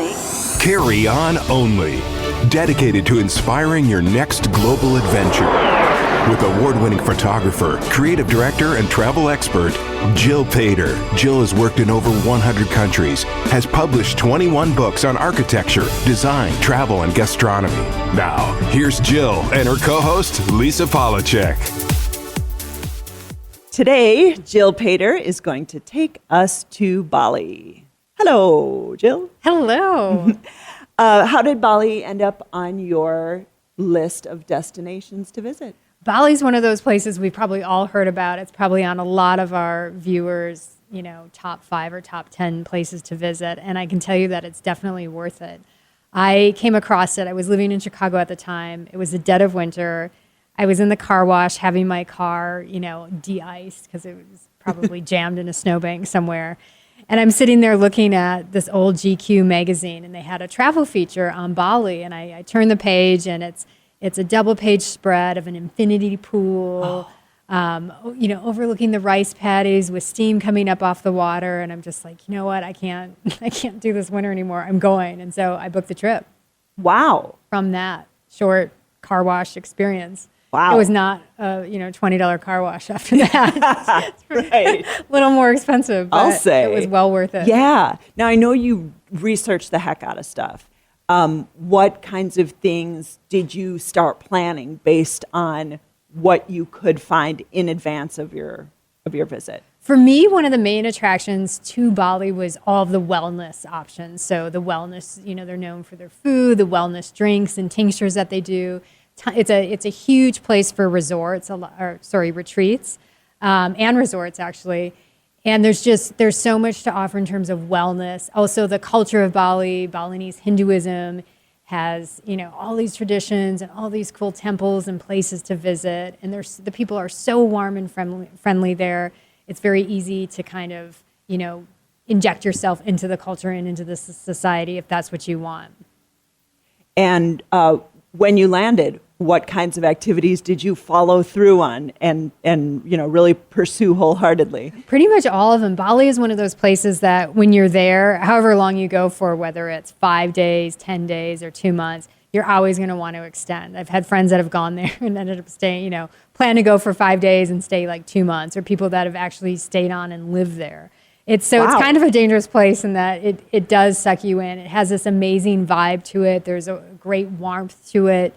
Bali. Carry On Only, dedicated to inspiring your next global adventure. With award-winning photographer, creative director, and travel expert, Jill Pater. Jill has worked in over 100 countries, has published 21 books on architecture, design, travel, and gastronomy. Now, here's Jill and her co-host, Lisa Polacek. Today, Jill Pater is going to take us to Bali. Hello, Jill. Hello. How did Bali end up on your list of destinations to visit? Bali's one of those places we've probably all heard about. It's probably on a lot of our viewers, top 5 or top 10 places to visit. And I can tell you that it's definitely worth it. I came across it. I was living in Chicago at the time. It was the dead of winter. I was in the car wash having my car, de-iced because it was probably jammed in a snowbank somewhere. And I'm sitting there looking at this old GQ magazine, and they had a travel feature on Bali. And I turned the page, and it's a double-page spread of an infinity pool, overlooking the rice paddies with steam coming up off the water. And I'm just like, you know what? I can't do this winter anymore. I'm going. And so I booked the trip. Wow. From that short car wash experience. Wow. It was not a $20 car wash after that. Right. A little more expensive, but I'll say. it was well worth it. Yeah. Now, I know you researched the heck out of stuff. What kinds of things did you start planning based on what you could find in advance of your visit? For me, one of the main attractions to Bali was all of the wellness options. So the wellness, they're known for their food, the wellness drinks and tinctures that they do. It's a huge place for resorts, retreats, and resorts actually. And there's so much to offer in terms of wellness. Also, the culture of Bali, Balinese Hinduism has, all these traditions and all these cool temples and places to visit. And the people are so warm and friendly there. It's very easy to kind of, inject yourself into the culture and into the society if that's what you want. And when you landed, what kinds of activities did you follow through on and really pursue wholeheartedly? Pretty much all of them. Bali is one of those places that when you're there, however long you go for, whether it's 5 days, 10 days, or 2 months, you're always going to want to extend. I've had friends that have gone there and ended up staying, plan to go for 5 days and stay like 2 months, or people that have actually stayed on and lived there. It's kind of a dangerous place in that it does suck you in. It has this amazing vibe to it. There's a great warmth to it.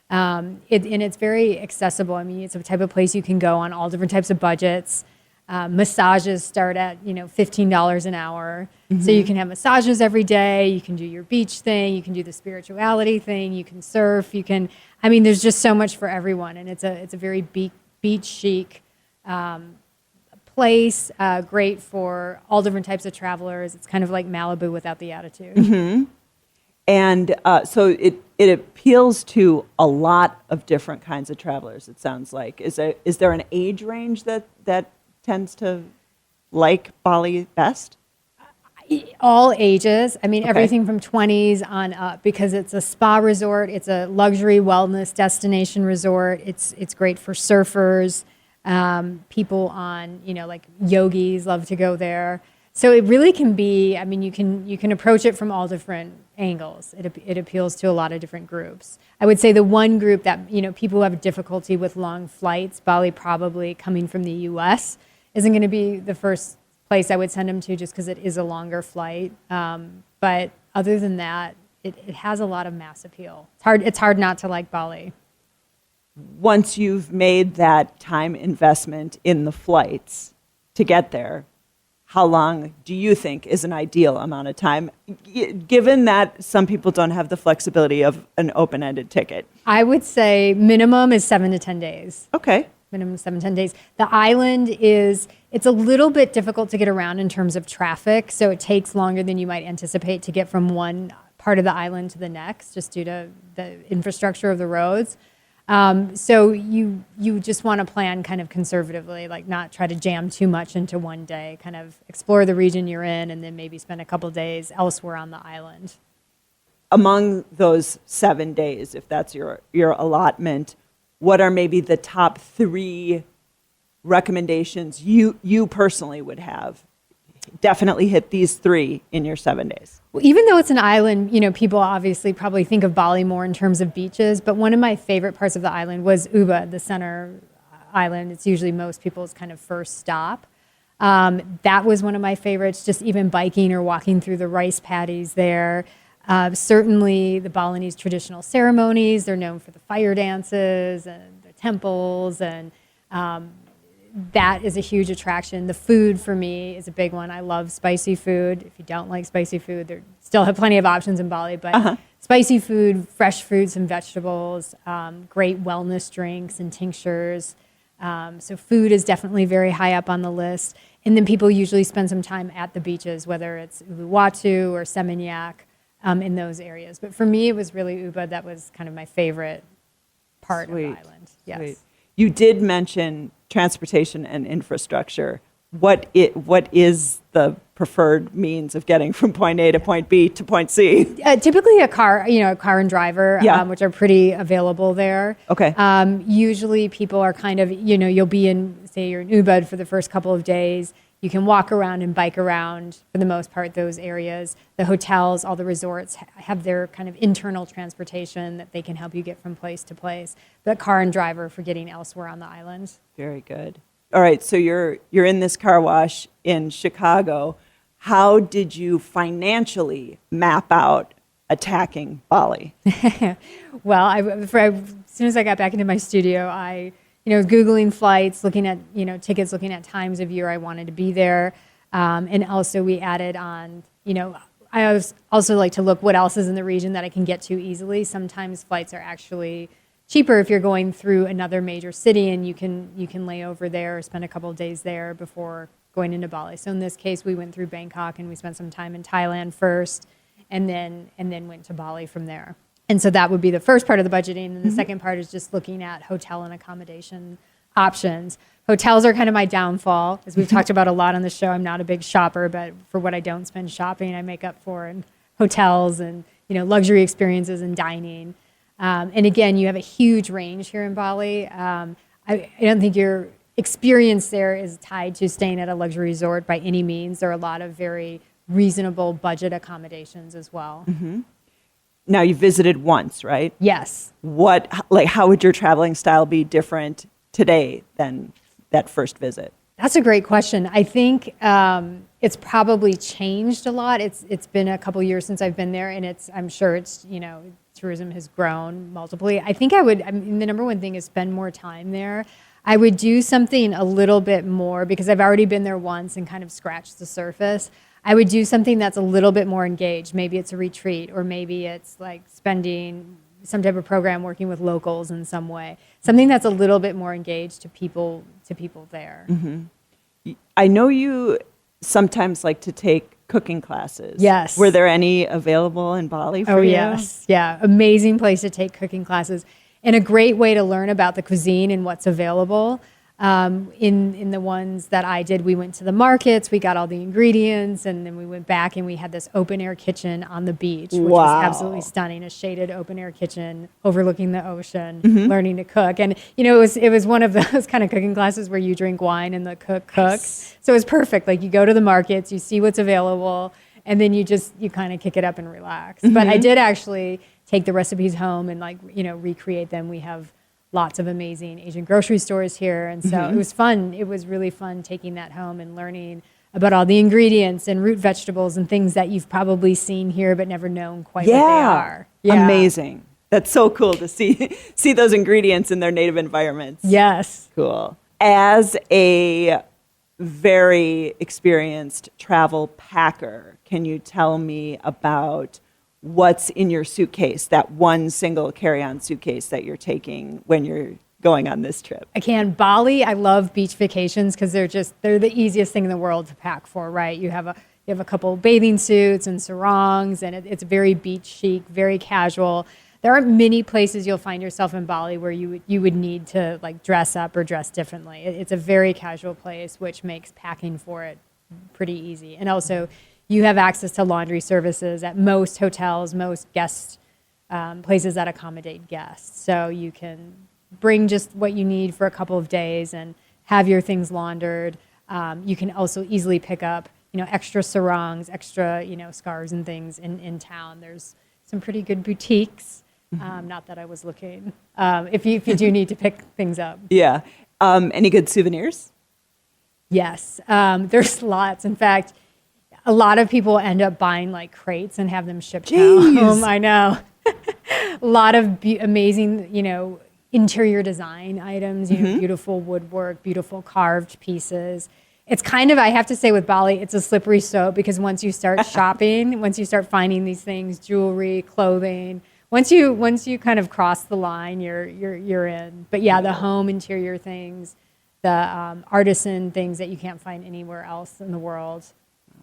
And it's very accessible. I mean, it's a type of place you can go on all different types of budgets. Massages start at, $15 an hour. Mm-hmm. So you can have massages every day. You can do your beach thing. You can do the spirituality thing. You can surf. There's just so much for everyone. And it's a very beach chic place, great for all different types of travelers. It's kind of like Malibu without the attitude. Mm-hmm. And so it appeals to a lot of different kinds of travelers, it sounds like. Is there an age range that tends to like Bali best? All ages. Okay. Everything from 20s on up, because it's a spa resort. It's a luxury wellness destination resort. It's great for surfers. People on, like yogis love to go there. So it really can be, you can approach it from all different angles. It appeals to a lot of different groups. I would say the one group that, people who have difficulty with long flights, Bali probably coming from the U.S. isn't going to be the first place I would send them to, just because it is a longer flight. But other than that, it has a lot of mass appeal. It's hard not to like Bali. Once you've made that time investment in the flights to get there, how long do you think is an ideal amount of time, given that some people don't have the flexibility of an open-ended ticket? I would say minimum is 7 to 10 days. Okay. Minimum 7 to 10 days. The island it's a little bit difficult to get around in terms of traffic, so it takes longer than you might anticipate to get from one part of the island to the next, just due to the infrastructure of the roads. So you just want to plan kind of conservatively, like not try to jam too much into one day, kind of explore the region you're in and then maybe spend a couple days elsewhere on the island. Among those 7 days, if that's your allotment, what are maybe the top 3 recommendations you personally would have definitely hit these 3 in your 7 days. Well, even though it's an island, people obviously probably think of Bali more in terms of beaches, but one of my favorite parts of the island was Ubud, the center island. It's usually most people's kind of first stop. That was one of my favorites, just even biking or walking through the rice paddies there. Certainly the Balinese traditional ceremonies. They're known for the fire dances and the temples, and that is a huge attraction. The food for me is a big one. I love spicy food. If you don't like spicy food, there still have plenty of options in Bali, but spicy food, fresh fruits and vegetables, great wellness drinks and tinctures. So food is definitely very high up on the list. And then people usually spend some time at the beaches, whether it's Uluwatu or Seminyak, in those areas. But for me, it was really Ubud that was kind of my favorite part of the island. Yes. Sweet. You did mention transportation and infrastructure. What is the preferred means of getting from point A to point B to point C? Typically a car and driver, which are pretty available there. Okay. Usually people are kind of, you'll be you're in Ubud for the first couple of days. You can walk around and bike around, for the most part, those areas. The hotels, all the resorts have their kind of internal transportation that they can help you get from place to place. But car and driver for getting elsewhere on the island. Very good. All right, so you're in this car wash in Chicago. How did you financially map out attacking Bali? Well, as soon as I got back into my studio, I was Googling flights, looking at, tickets, looking at times of year I wanted to be there. And also we added on, I also like to look what else is in the region that I can get to easily. Sometimes flights are actually cheaper if you're going through another major city and you can lay over there or spend a couple of days there before going into Bali. So in this case, we went through Bangkok and we spent some time in Thailand first and then went to Bali from there. And so that would be the first part of the budgeting. And the second part is just looking at hotel and accommodation options. Hotels are kind of my downfall. As we've talked about a lot on the show, I'm not a big shopper, but for what I don't spend shopping, I make up for in hotels and, luxury experiences and dining. And again, you have a huge range here in Bali. I don't think your experience there is tied to staying at a luxury resort by any means. There are a lot of very reasonable budget accommodations as well. Mm-hmm. Now, you visited once, right? Yes. How would your traveling style be different today than that first visit? That's a great question. I think it's probably changed a lot. It's been a couple years since I've been there, and I'm sure tourism has grown multiply. I think the number one thing is spend more time there. I would do something a little bit more because I've already been there once and kind of scratched the surface. I would do something that's a little bit more engaged. Maybe it's a retreat, or maybe it's like spending some type of program working with locals in some way. Something that's a little bit more engaged to people there. Mm-hmm. I know you sometimes like to take cooking classes. Yes. Were there any available in Bali for you? Oh, yes. Yeah. Amazing place to take cooking classes and a great way to learn about the cuisine and what's available. In the ones that I did, we went to the markets, we got all the ingredients, and then we went back and we had this open air kitchen on the beach, which was absolutely stunning. A shaded open air kitchen overlooking the ocean, learning to cook. And, it was one of those kind of cooking classes where you drink wine and the cook cooks. So it was perfect. Like you go to the markets, you see what's available, and then you kind of kick it up and relax. But I did actually take the recipes home and recreate them. We have lots of amazing Asian grocery stores here. And so it was fun. It was really fun taking that home and learning about all the ingredients and root vegetables and things that you've probably seen here but never known quite what they are. Yeah. Amazing. That's so cool to see those ingredients in their native environments. Yes. Cool. As a very experienced travel packer, can you tell me about what's in your suitcase, that one single carry-on suitcase that you're taking when you're going on this trip? I can. Bali, I love beach vacations because they're the easiest thing in the world to pack for, right? You have a couple bathing suits and sarongs, and it's very beach chic, very casual. There aren't many places you'll find yourself in Bali where you would need to like dress up or dress differently. It's a very casual place, which makes packing for it pretty easy. And also, you have access to laundry services at most hotels, most guest places that accommodate guests. So you can bring just what you need for a couple of days and have your things laundered. You can also easily pick up extra sarongs, extra, scarves and things in town. There's some pretty good boutiques. Not that I was looking. If you do need to pick things up. Yeah. Any good souvenirs? Yes. There's lots. In fact, a lot of people end up buying like crates and have them shipped home. I know. A lot of amazing, interior design items, beautiful woodwork, beautiful carved pieces. It's kind of, I have to say with Bali, it's a slippery slope because once you start shopping, once you start finding these things, jewelry, clothing, once you kind of cross the line, you're in. But yeah, the home interior things, the artisan things that you can't find anywhere else in the world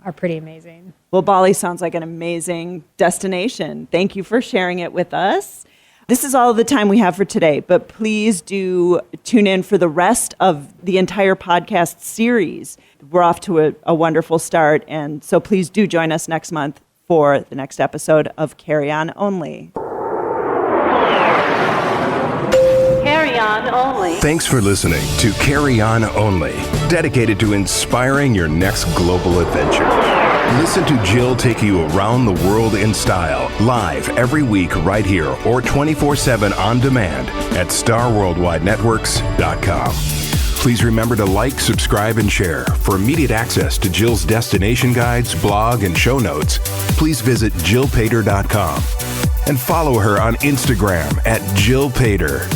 are pretty amazing. Well, Bali sounds like an amazing destination. Thank you for sharing it with us. This is all the time we have for today, but please do tune in for the rest of the entire podcast series. We're off to a wonderful start, and so please do join us next month for the next episode of Carry On Only. Carry On Only. Thanks for listening to Carry On Only, dedicated to inspiring your next global adventure. Listen to Jill take you around the world in style, live every week right here or 24/7 on demand at starworldwidenetworks.com. Please remember to like, subscribe, and share. For immediate access to Jill's destination guides, blog, and show notes, please visit jillpater.com and follow her on Instagram at Jill Pater.